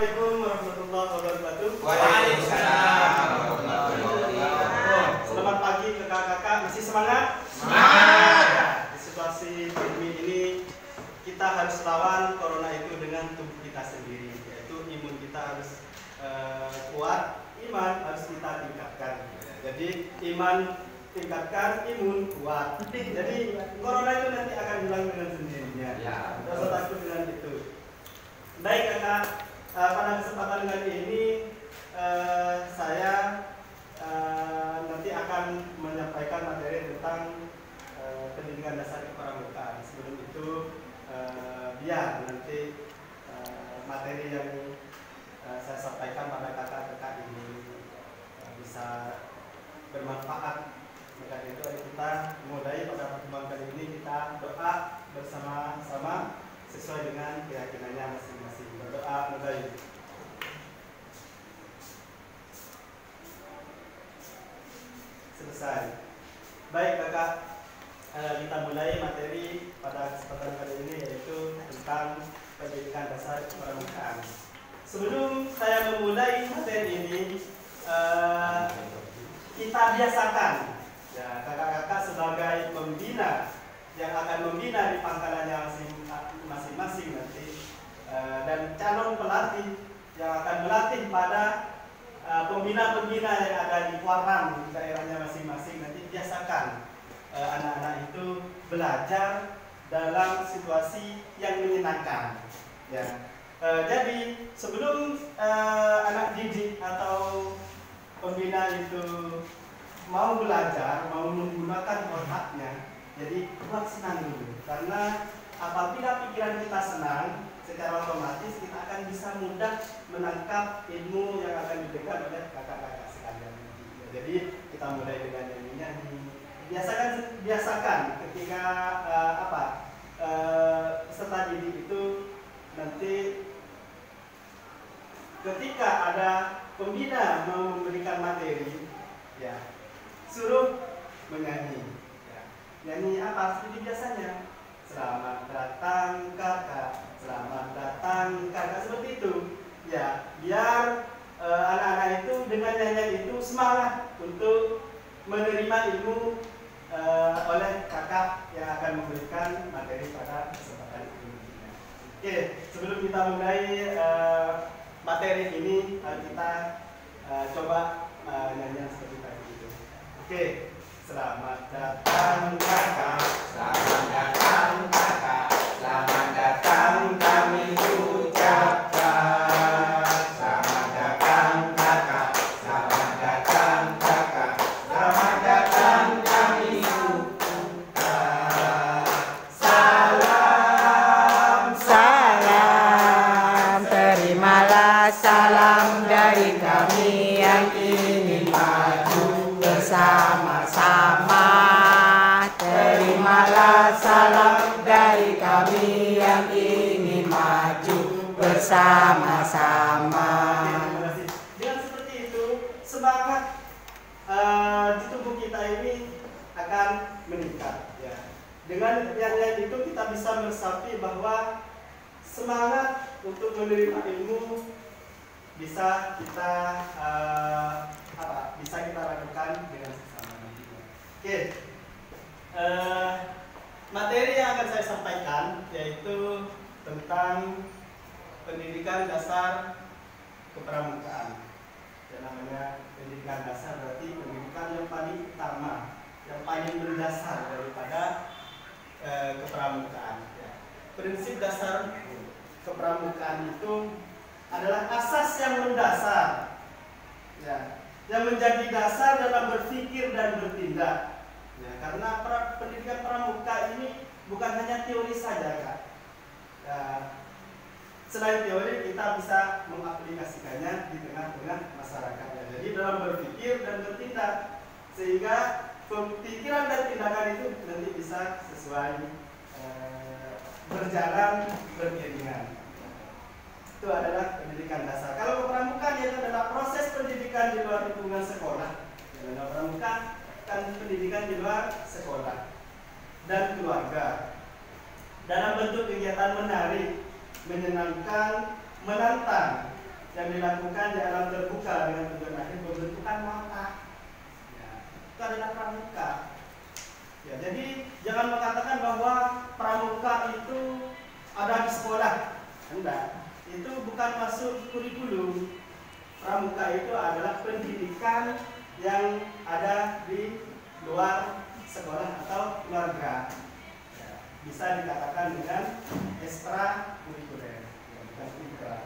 Assalamualaikum warahmatullahi wabarakatuh. Waalaikumsalam warahmatullahi wabarakatuh. Selamat pagi kakak-kakak, masih semangat? Semangat! Ya, di situasi pandemi ini kita harus lawan corona itu dengan tubuh kita sendiri, yaitu imun kita harus kuat, iman harus kita tingkatkan. Jadi iman tingkatkan, imun kuat. Jadi corona itu nanti akan hilang dengan sendirinya. Ya. Tidak usah takut dengan itu. Baik kakak, pada kesempatan kali ini saya nanti akan menyampaikan materi tentang pendidikan dasar kepramukaan. Sebelum itu biar nanti materi yang saya sampaikan pada kakak-kakak ini bisa bermanfaat. Maka itu kita mulai pada pertemuan kali ini kita doa bersama-sama sesuai dengan keyakinannya masing-masing. Berdoa mulai. Selesai. Baik kakak, kita mulai materi pada kesempatan kali ini yaitu tentang pendidikan dasar kepramukaan. Sebelum saya memulai materi ini, kita biasakan ya kakak-kakak sebagai pembina yang akan membina di pangkalannya masing-masing nanti dan calon pelatih yang akan melatih pada pembina-pembina yang ada di Kuarang di daerahnya masing-masing. Nanti biasakan anak-anak itu belajar dalam situasi yang menyenangkan ya. Jadi sebelum anak didik atau pembina itu mau belajar, mau menggunakan otaknya, jadi buat senang dulu. Karena apabila pikiran kita senang, secara otomatis kita akan bisa mudah menangkap ilmu yang akan diberikan oleh kakak-kakak sekalian. Jadi kita mulai dengan nyanyi. Biasakan ketika peserta didik itu nanti ketika ada pembina mau memberikan materi, ya suruh menyanyi. Ya. Nyanyi apa? Seperti biasanya. Selamat datang kakak, selamat datang kakak, seperti itu. Ya, biar anak-anak itu dengan nyanyian itu semangat untuk menerima ilmu oleh kakak yang akan memberikan materi pada kesempatan ini. Oke, sebelum kita mulai materi ini, kita coba nyanyian seperti tadi itu. Oke, selamat datang kakak, Selamat datang kakak, selamat datang kami ucapkan. Selamat datang kakak, selamat datang kakak, selamat datang kami ucapkan. Salam, Salam, terimalah salam dari kami yang ingin maju bersama-sama. Terimalah salam dari kami yang ingin maju bersama-sama. Dengan seperti itu, semangat di tubuh kita ini akan meningkat. Ya. Dengan yang lain itu kita bisa meresapi bahwa semangat untuk menerima ilmu bisa kita lakukan dengan sesama nantinya. Oke, materi yang akan saya sampaikan yaitu tentang pendidikan dasar kepramukaan. Yang namanya pendidikan dasar berarti pendidikan yang paling utama, yang paling mendasar daripada kepramukaan. Ya. Prinsip dasar kepramukaan itu adalah asas yang mendasar, ya, yang menjadi dasar dalam berpikir dan bertindak. Ya, karena pendidikan pramuka ini bukan hanya teori saja, Kak. Ya, selain teori kita bisa mengaplikasikannya di tengah-tengah masyarakat. Ya. Jadi dalam berpikir dan bertindak sehingga pikiran dan tindakan itu nanti bisa sesuai berjalan beriringan. Itu adalah pendidikan dasar. Kalau kepramukaan itu adalah proses pendidikan di luar lingkungan sekolah. Pramuka kan pendidikan di luar sekolah dan keluarga dalam bentuk kegiatan menarik, menyenangkan, menantang, yang dilakukan di alam terbuka dengan tujuan akhir pembentukan watak. Ya, itu adalah pramuka. Ya, jadi jangan mengatakan bahwa pramuka itu ada di sekolah. Enggak, itu bukan masuk kurikulum. Pramuka itu adalah pendidikan yang ada di luar sekolah atau keluarga. Ya, bisa dikatakan dengan ekstra kurikuler, ya, bukan kurikuler.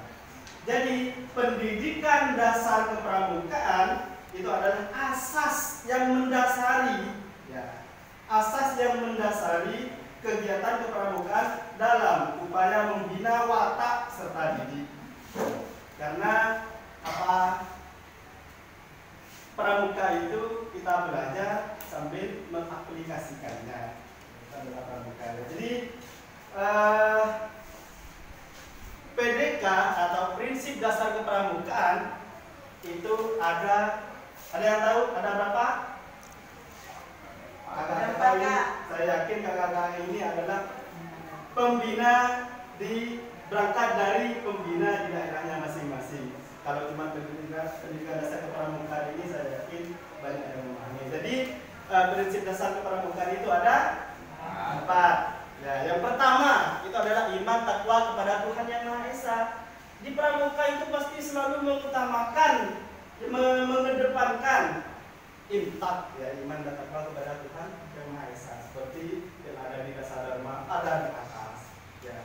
Jadi pendidikan dasar kepramukaan itu adalah asas yang mendasari, ya, asas yang mendasari kegiatan kepramukaan dalam upaya membina watak serta didik. Karena apa? Pramuka itu kita belajar sambil mengaplikasikannya. Itu adalah pramuka. Jadi PDK atau prinsip dasar kepramukaan itu ada yang tahu ada berapa? Kakak-kakak ini, saya yakin kakak-kakak ini adalah pembina berangkat dari pembina di daerahnya masing-masing. Kalau cuma pendidikan dasar kepramukaan ini saya yakin banyak yang memahami. Jadi prinsip dasar kepramukaan itu ada 4. Ya, yang pertama itu adalah iman takwa kepada Tuhan Yang Maha Esa. Di pramuka itu pasti selalu mengutamakan, mengedepankan imtak, ya, iman dan takwa kepada Tuhan Yang Maha Esa, seperti yang ada di dasar dharma, ada di atas. Ya.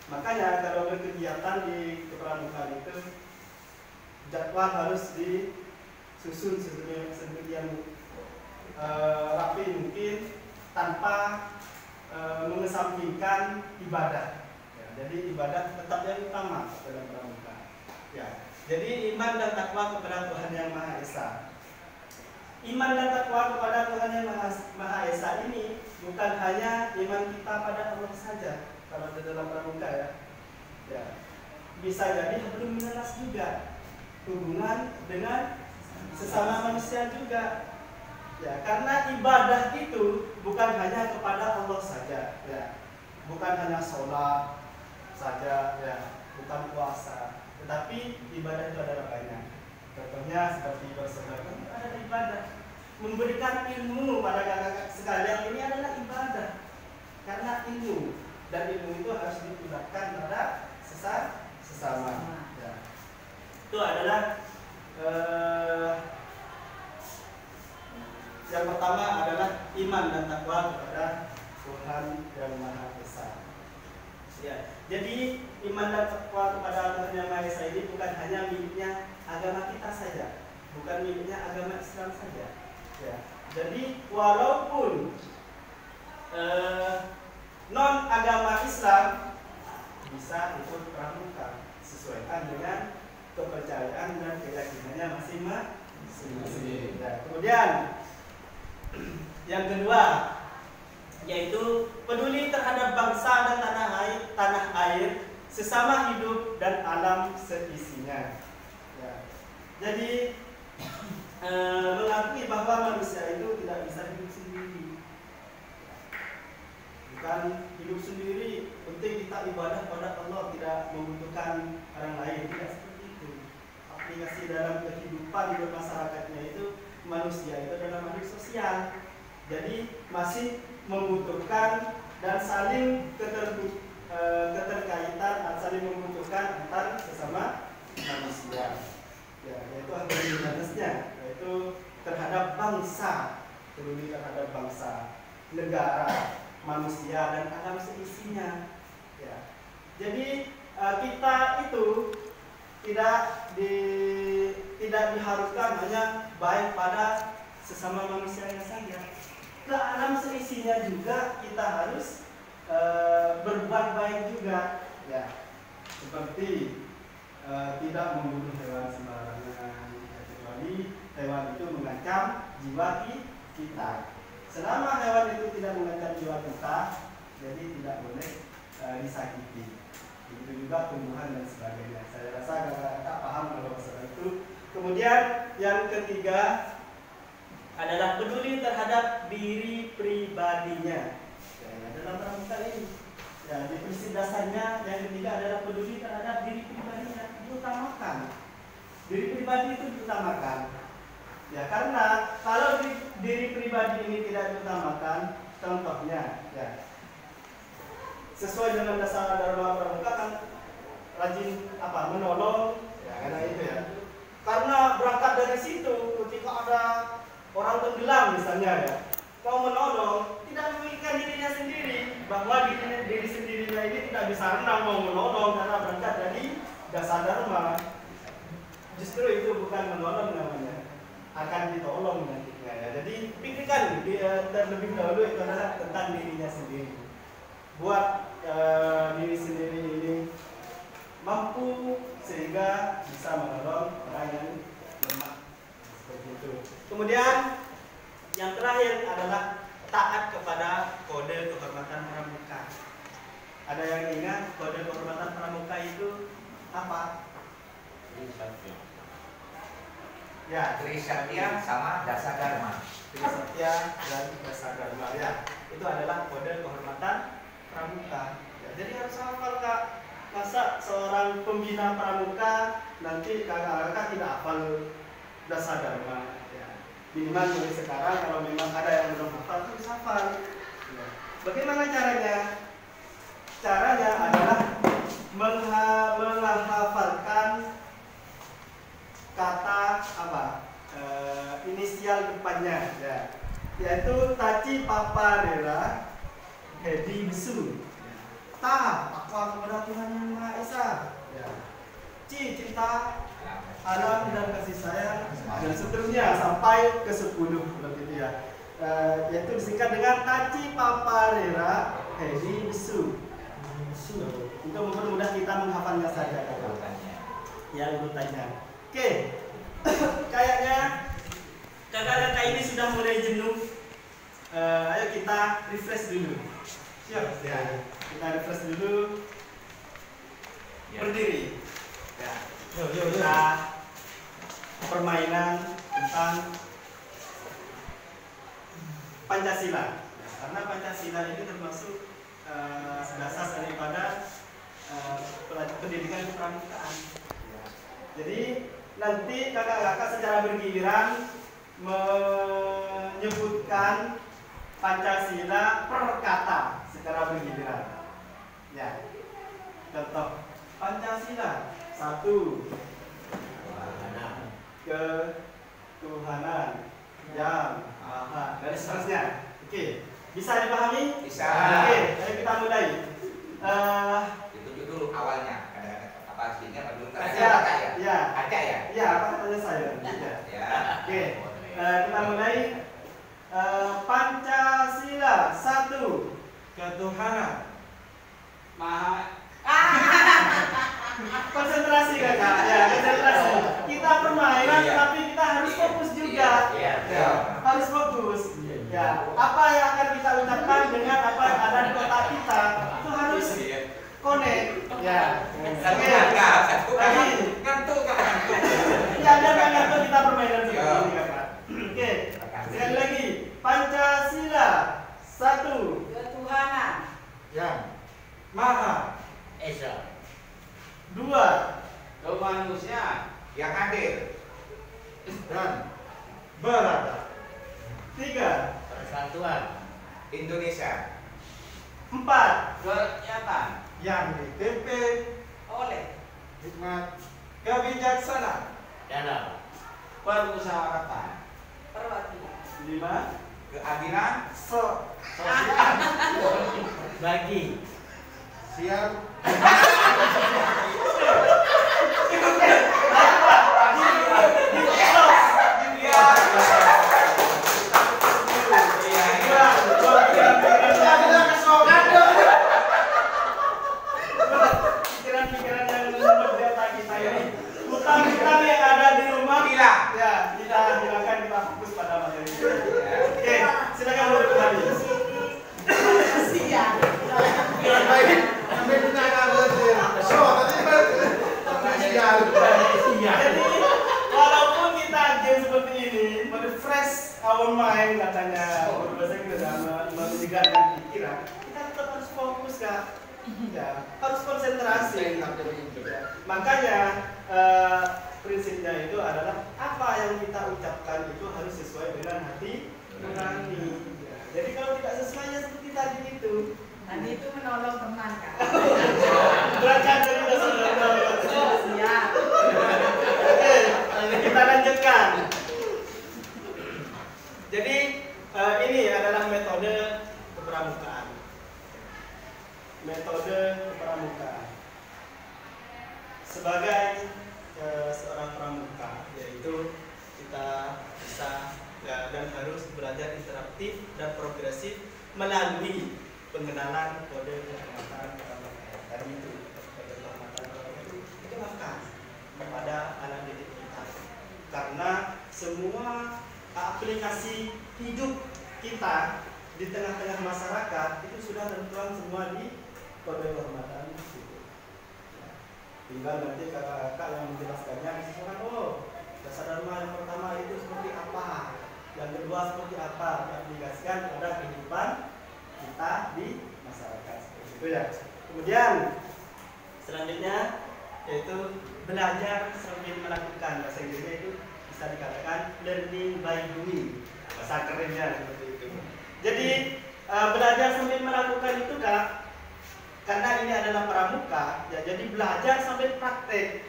Makanya kalau berkegiatan di kepramukaan itu jadwal harus disusun sedemikian rapi mungkin tanpa mengesampingkan ibadah. Ya, jadi ibadah tetap yang utama dalam pramuka. Ya, jadi iman dan takwa kepada Tuhan Yang Maha Esa. Iman dan takwa kepada Tuhan Yang Maha Esa ini bukan hanya iman kita pada Allah saja. Kalau di dalam pramuka, ya, ya, bisa jadi belum menelas juga hubungan dengan sesama manusia juga. Ya, karena ibadah itu bukan hanya kepada Allah saja, ya, bukan hanya sholat saja, ya, bukan puasa, tetapi ibadah itu adalah banyak. Contohnya seperti bersedekah itu adalah ibadah. Memberikan ilmu pada kakak sekalian ini adalah ibadah, karena ilmu dan ilmu itu harus digunakan pada sesama. Ya. Itu adalah yang pertama adalah iman dan takwa kepada Tuhan Yang Maha Esa. Ya, jadi iman dan takwa kepada Tuhan Yang Maha Esa ini bukan hanya miliknya agama kita saja, bukan miliknya agama Islam saja. Ya, jadi walaupun non agama Islam bisa ikut pramuka sesuaikan dengan kepercayaan dan keyakinannya masing-masing. Dan kemudian yang kedua yaitu peduli terhadap bangsa dan tanah air, sesama hidup dan alam seisinya. Ya. Jadi mengakui bahwa manusia itu tidak bisa hidup sendiri. Bukan hidup sendiri, penting kita ibadah pada Allah, tidak membutuhkan orang lain, tidak seperti itu. Aplikasi dalam kehidupan bermasyarakatnya itu manusia itu adalah makhluk sosial. Jadi masih membutuhkan dan saling keterkaitan, saling membutuhkan antar sesama manusia. Ya, yaitu agama-agama, yaitu terhadap bangsa, peduli terhadap bangsa, negara, manusia dan alam seisinya. Ya. Jadi kita itu tidak diharuskan hanya baik pada sesama manusianya saja. Ke alam seisinya juga kita harus berbuat baik juga. Ya. Seperti tidak membunuh hewan sembarangan, kecuali hewan itu mengancam jiwa kita. Selama hewan itu tidak mengancam jiwa kita, jadi tidak boleh disakiti. Begitu juga tumbuhan dan sebagainya. Saya rasa kakak paham kalau masalah itu. Kemudian yang ketiga adalah peduli terhadap diri pribadinya. Ya, dalam pramuka ini, ya, di prinsip dasarnya yang ketiga adalah peduli terhadap diri pribadinya, diutamakan. pribadi itu diutamakan. Ya, karena kalau diri pribadi ini tidak diutamakan, contohnya, ya, sesuai dengan dasar Dharma Pramuka kan rajin menolong, ya, karena itu ya. Karena berangkat dari situ, ketika ada orang tenggelam misalnya ya, mau menolong, tidak memikirkan dirinya sendiri, bahwa diri sendirinya ini tidak bisa renang mau menolong karena berangkat dari dasar Dharma. Justru itu bukan menolong namanya, akan ditolong nantinya ya. Jadi pikirkan terlebih dahulu itu adalah tentang dirinya sendiri. Buat diri sendiri ini mampu sehingga bisa menolong orang yang lemah seperti itu. Kemudian yang terakhir adalah taat kepada kode kehormatan pramuka. Ada yang ingat kode kehormatan pramuka itu apa? Ya, Trisatya sama Dasa Dharma. Trisatya dan Dasa Dharma ya. Itu adalah kode kehormatan pramuka. Ya, jadi harus hafal Kak. Masa seorang pembina pramuka nanti kakak tidak hafal Dasa Dharma. Ya. Minimal mulai sekarang kalau memang ada yang belum hafal harus hafal. Ya. Bagaimana caranya? Caranya adalah menghafalkan kata inisial depannya ya, yaitu Taci Papa Rera Hedi Bisu. Ta takwa kepada Tuhan Yang Maha Esa ya. Ci cinta, alam dan kasih sayang dan seterusnya sampai ke 10 begitu ya. Yaitu disingkat dengan Taci Papa Rera Hedi Bisu. Untuk mempermudah kita menghafalnya saja ya urutannya. Oke, kayaknya kakak-kakak ini sudah mulai jenuh. Ayo kita refresh dulu. Siap? Ya, kita refresh dulu. Berdiri. Ya. Kita permainan tentang Pancasila. Ya, karena Pancasila ini termasuk dasar daripada pendidikan kepramukaan. Ya. Jadi nanti kakak-kakak secara bergiliran menyebutkan Pancasila per kata secara bergiliran. Ya. Contoh Pancasila 1. Ketuhanan yang maha dan seterusnya. Oke, bisa dipahami? Bisa. Oke, ayo kita mulai. Ditunjuk dulu awalnya. Apa aslinya apa dulu? Ya. Ada ya? Iya, apa katanya saya? Ya. Oke, kita mulai. Pancasila 1. Ketuhanan Maha. Konsentrasi kakak, ya konsentrasi. Kita permainan, tapi kita harus fokus juga. Iya. Harus fokus. Ya, apa yang akan kita ucapkan dengan apa yang ada di otak kita itu harus connect. Ya. Oke. Lagi. Ngantuk kan? Jangan ngantuk kita permainan seperti ini kakak. Oke. Sekali lagi. Pancasila 1. Ketuhanan yang Maha Esa 2. kemanusiaan Yang adil. dan beradab 3. Persatuan Indonesia. 4. kenyataan yang dipimpin oleh hikmat kebijaksanaan dalam permusyawaratan perwakilan 5. Keadilan. sosial bagi siap Pikiran-pikiran yang membuat data kita ini, hutang-hutang yang ada di rumah, Hilang. ya kita hilangkan, kita fokus pada materi. Oke, silakan duduk kembali. Jadi walaupun kita game seperti ini merefresh our mind katanya berbahasa Inggris, menyegarkan pikiran, kita tetap harus fokus Kak. Ya, harus konsentrasi. Ya. Makanya prinsipnya itu adalah seorang pramuka, yaitu kita bisa dan harus belajar interaktif dan progresif melalui pengenalan kode kehormatan tadi itu. Kode kehormatan itu lekat kepada anak didik kita, karena semua aplikasi hidup kita di tengah-tengah masyarakat itu sudah tertuang semua di kode kehormatan itu. Tinggal nanti kakak-kakak yang menjelaskannya misalkan, oh dasar dharma yang pertama itu seperti apa, yang kedua seperti apa, diaplikasikan pada kehidupan kita di masyarakat seperti itu ya. Kemudian selanjutnya yaitu belajar sambil melakukan, bahasa Inggrisnya itu bisa dikatakan learning by doing, bahasa kerennya seperti itu. Jadi belajar sambil melakukan itu Kak, karena ini adalah pramuka ya, jadi belajar sambil praktek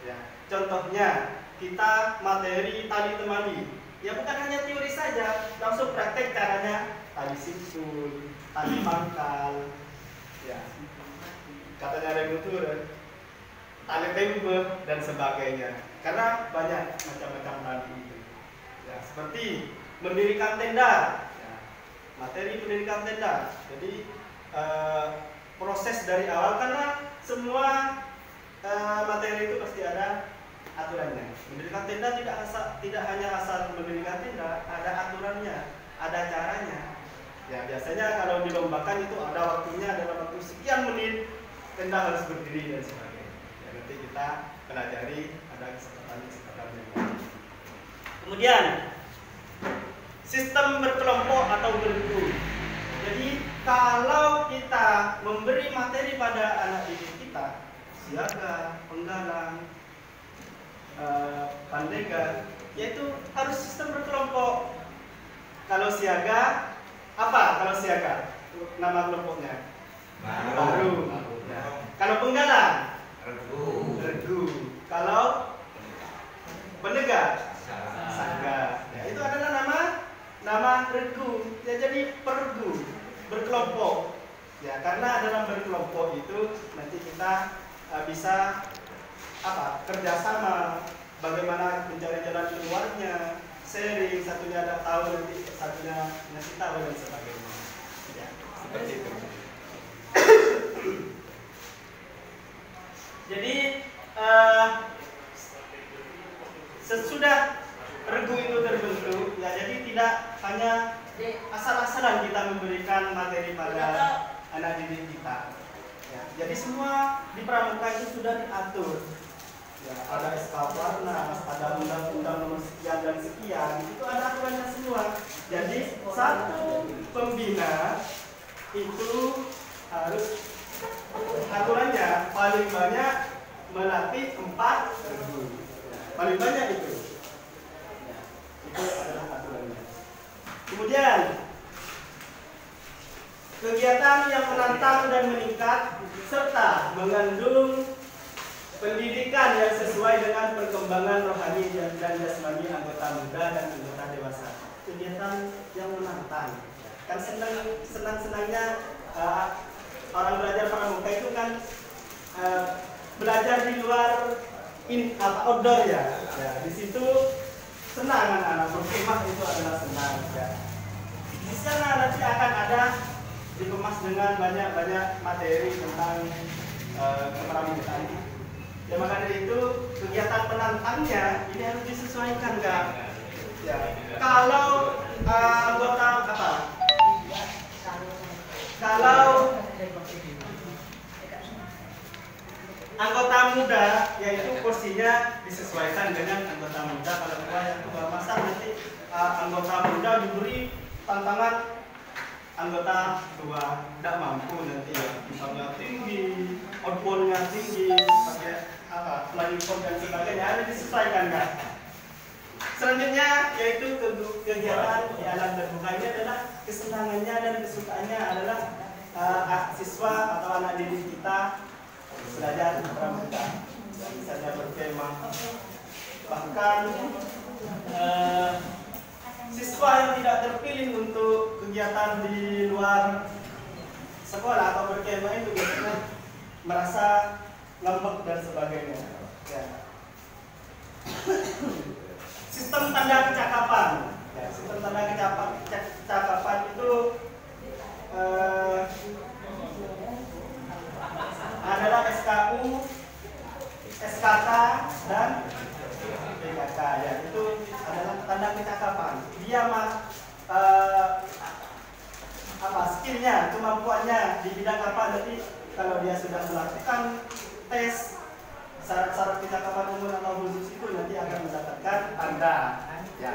ya. Contohnya kita materi tali temali ya, bukan hanya teori saja, langsung praktek caranya tali simpul, tali pangkal ya, katanya remutur, tali tempe dan sebagainya, karena banyak macam-macam tali itu ya. Seperti mendirikan tenda ya, materi mendirikan tenda, jadi proses dari awal, karena semua materi itu pasti ada aturannya. Mendirikan tenda tidak hanya asal mendirikan tenda, ada aturannya, ada caranya. Ya biasanya kalau dilombakan itu ada waktunya, dalam waktu sekian menit tenda harus berdiri dan sebagainya. Ya nanti kita pelajari, ada kesempatan-kesempatannya. Kemudian sistem berkelompok atau bergrup. Jadi kalau kita memberi materi pada anak didik kita, siaga, penggalang, pandega, yaitu harus sistem berkelompok. Kalau siaga, apa kalau siaga? Nama kelompoknya? Baru. Ya. Kalau penggalang? Regu. Kalau pendega? Sangga. Ya, itu adalah nama regu. Ya, jadi pergu, berkelompok. Ya, karena dalam berkelompok itu nanti kita bisa kerjasama, bagaimana mencari jalan keluarnya, sharing, satunya ada tahu nanti satunya ngasih tahu dan sebagainya ya, seperti itu. Jadi sesudah regu itu terbentuk ya, jadi tidak hanya asal-asalan kita memberikan materi pada anak didik kita ya, jadi semua di pramuka itu sudah diatur ya, ada SK Warna, ada undang-undang nomor sekian dan sekian, itu ada aturannya semua. Jadi satu pembina itu harus aturannya paling banyak melatih 4 regu, paling banyak itu ya, itu adalah aturannya. Kemudian kegiatan yang menantang dan meningkat serta mengandung pendidikan yang sesuai dengan perkembangan rohani dan jasmani anggota muda dan anggota dewasa. Kegiatan yang menantang. Kan senang-senangnya orang belajar pramuka itu kan belajar di luar outdoor ya. Ya, di situ senang anak-anak berkemah, itu adalah senang ya. Di sana nanti akan ada dikemas dengan banyak-banyak materi tentang keperamukaan. Ya maka dari itu kegiatan penantangnya ini harus disesuaikan Kak. Ya, kalau anggota muda, yaitu porsinya disesuaikan dengan anggota muda. Kalau tua yang tua masa nanti anggota muda diberi tantangan anggota tua tidak mampu nanti ya, misalnya tinggi, outboundnya tinggi, pakai flying fox dan sebagainya, harus disesuaikan Kak. Selanjutnya yaitu kegiatan di alam terbuka ini adalah kesenangannya dan kesukaannya adalah siswa atau anak didik kita belajar pramuka, misalnya berkemah, bahkan siswa yang tidak terpilih untuk kegiatan di luar sekolah atau berkemah itu biasanya merasa ngambek dan sebagainya. Ya. sistem tanda kecakapan. Ya, sistem tanda kecakapan itu adalah SKU, SKK, dan PKK. Ya, itu adalah tanda kecakapan. Dia skillnya, kemampuannya di bidang apa nanti kalau dia sudah melakukan tes syarat-syarat kecakapan umum atau khusus itu nanti akan mendapatkan tanda. Ya.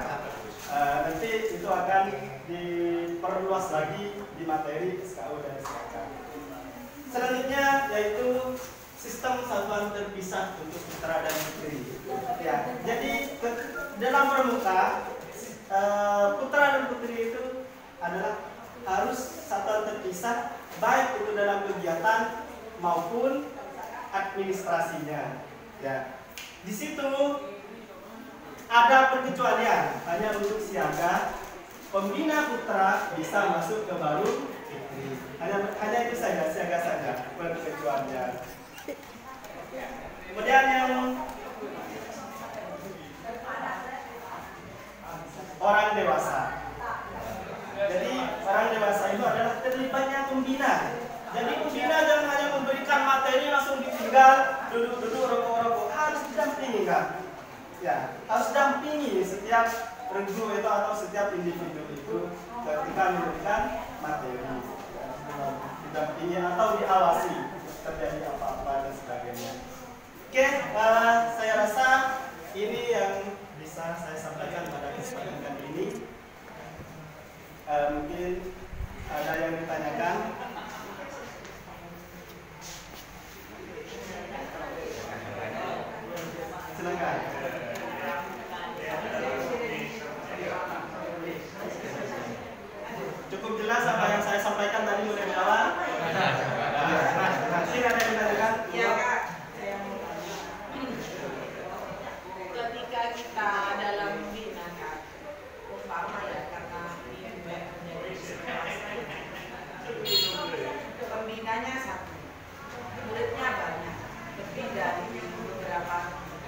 Nanti itu akan diperluas lagi di materi SKU dan SKK. Selanjutnya yaitu sistem satuan terpisah untuk putra dan putri. Ya, jadi dalam pramuka putra dan putri itu adalah harus satuan terpisah baik itu dalam kegiatan maupun administrasinya. Ya, di situ ada perkecualian hanya untuk siaga. Pembina putra bisa masuk ke baru putri. Hanya itu saja, siaga saja perkecualian. Kemudian yang orang dewasa. Jadi orang dewasa itu adalah terlibatnya pembina. Jadi pembina jangan hanya memberikan materi langsung ditinggal, duduk-duduk, rokok-rokok. Harus didampingi kan? Ya, harus dampingi setiap regu itu atau setiap individu itu ketika memberikan materi. Didampingi atau diawasi terjadi apa-apa dan sebagainya. Oke, saya rasa ini yang bisa saya sampaikan pada kesempatan kali ini. Mungkin ada yang ditanyakan. Silakan. Cukup jelas apa yang saya sampaikan tadi mulai dari awal? Masih ada yang ditanyakan? Iya Kak. Ketika kita dalam bina Kak, umpama ya karena ini pembinanya satu, muridnya banyak, lebih dari beberapa.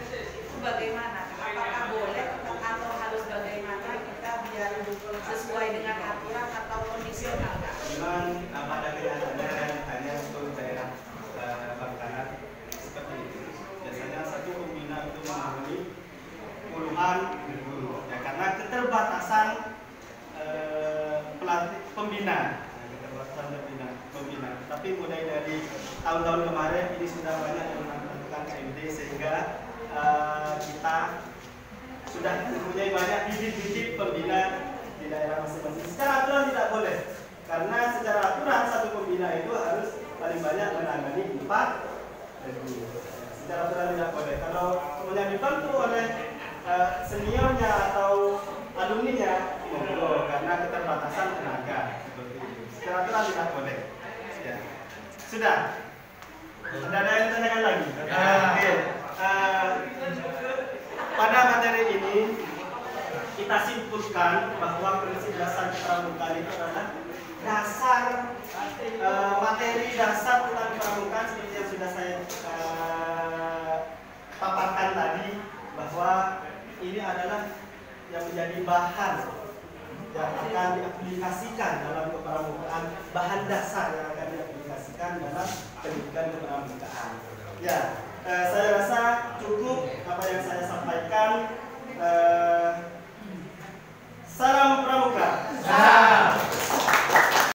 Itu bagaimana? Apakah boleh atau harus bagaimana kita biar sesuai dengan aturan atau kondisional Kak? Memang pada kenyataannya hanya untuk daerah Bangkalan seperti itu. Biasanya satu pembina itu menangani puluhan guru. Ya, karena keterbatasan pelatih pembina. Tapi mulai dari tahun-tahun kemarin ini sudah banyak yang melakukan KMD sehingga kita sudah mempunyai banyak bibit-bibit pembina di daerah masing-masing. Secara aturan tidak boleh, karena secara aturan satu pembina itu harus paling banyak menangani 4 regu. Secara aturan tidak boleh. Kalau kemudian dibantu oleh seniornya atau alumninya, monggo, karena keterbatasan tenaga seperti itu. Secara aturan tidak boleh. Ya. Sudah. Tidak ada yang tanyakan lagi. Oke. Pada materi ini kita simpulkan bahwa prinsip dasar pramuka itu adalah dasar materi dasar tentang pramuka seperti yang sudah saya paparkan tadi, bahwa ini adalah yang menjadi bahan yang akan diaplikasikan dalam kepramukaan, bahan dasar yang akan diaplikasikan dalam pendidikan kepramukaan. Ya, saya rasa cukup apa yang saya sampaikan. Salam